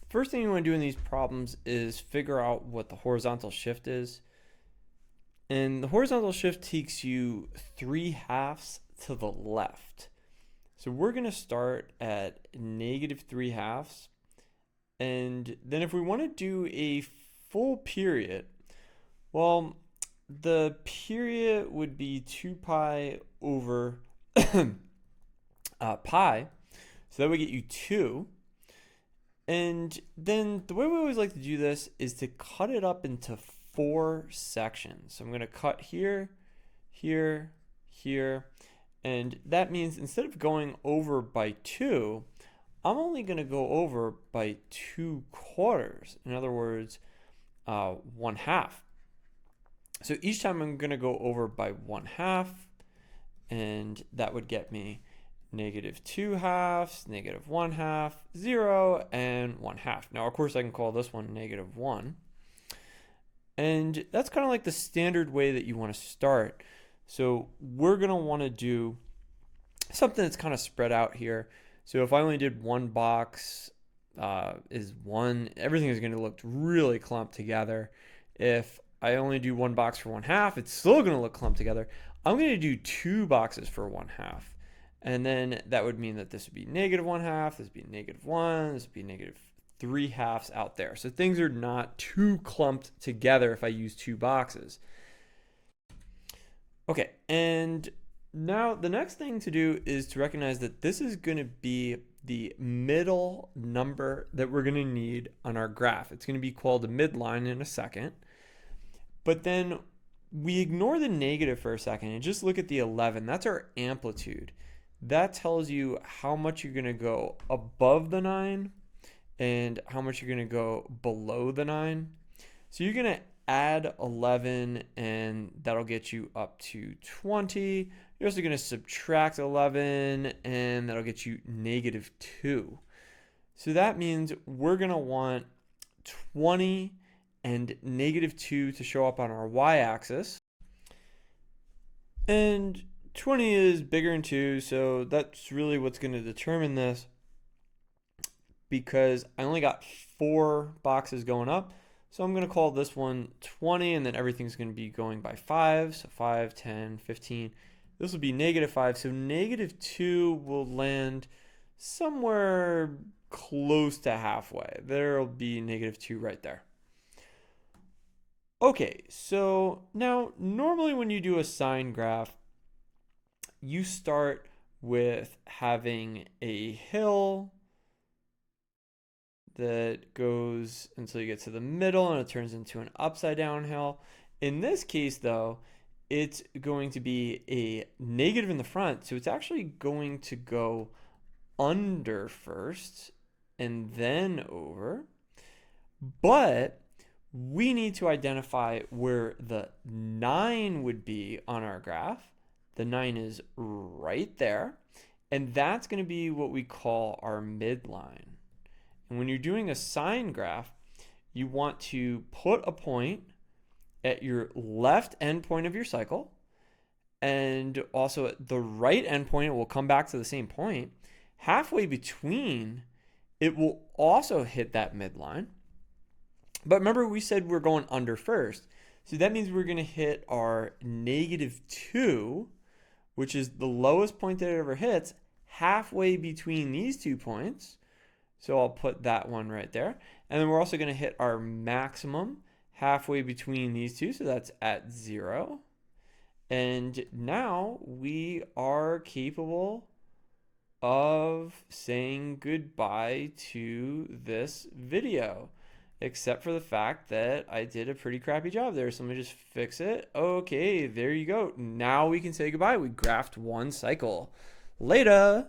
first thing you want to do in these problems is figure out what the horizontal shift is. And the horizontal shift takes you 3/2 to the left. So we're going to start at -3/2. And then if we want to do a full period, well, the period would be 2 pi over pi. So that would get you 2. And then the way we always like to do this is to cut it up into 4 sections. So I'm going to cut here, here, here. And that means instead of going over by 2, I'm only going to go over by 2/4. In other words, 1/2. So each time I'm going to go over by 1/2, and that would get me -2/2, -1/2, 0, and 1/2. Now, of course, I can call this one -1. And that's kind of like the standard way that you want to start. So we're going to want to do something that's kind of spread out here. So if I only did one box, is 1, everything is going to look really clumped together. If I only do one box for 1/2, it's still going to look clumped together. I'm going to do 2 boxes for 1/2. And then that would mean that this would be -1/2, this would be -1, this would be -3/2 out there. So things are not too clumped together if I use 2 boxes. Okay, and now the next thing to do is to recognize that this is going to be the middle number that we're going to need on our graph. It's going to be called a midline in a second. But then we ignore the negative for a second and just look at the 11. That's our amplitude. That tells you how much you're going to go above the 9 and how much you're going to go below the 9. So you're going to add 11 and that'll get you up to 20. You're also going to subtract 11 and that'll get you -2. So that means we're going to want 20 and -2 to show up on our y-axis. And 20 is bigger than 2, so that's really what's going to determine this, because I only got 4 boxes going up. So I'm going to call this one 20, and then everything's going to be going by 5. So 5, 10, 15. This will be -5. So -2 will land somewhere close to halfway. There'll be -2 right there. Okay, so now normally when you do a sine graph, you start with having a hill that goes until you get to the middle and it turns into an upside down hill. In this case though, it's going to be a negative in the front, so it's actually going to go under first and then over. But we need to identify where the 9 would be on our graph. The 9 is right there, and that's going to be what we call our midline. And when you're doing a sine graph, you want to put a point at your left endpoint of your cycle, and also at the right endpoint, it will come back to the same point. Halfway between, it will also hit that midline. But remember, we said we're going under first. So that means we're going to hit our -2, which is the lowest point that it ever hits, halfway between these 2 points. So I'll put that one right there. And then we're also going to hit our maximum halfway between these two. So that's at 0. And now we are capable of saying goodbye to this video, except for the fact that I did a pretty crappy job there. So let me just fix it. Okay, there you go. Now we can say goodbye. We graphed one cycle. Later.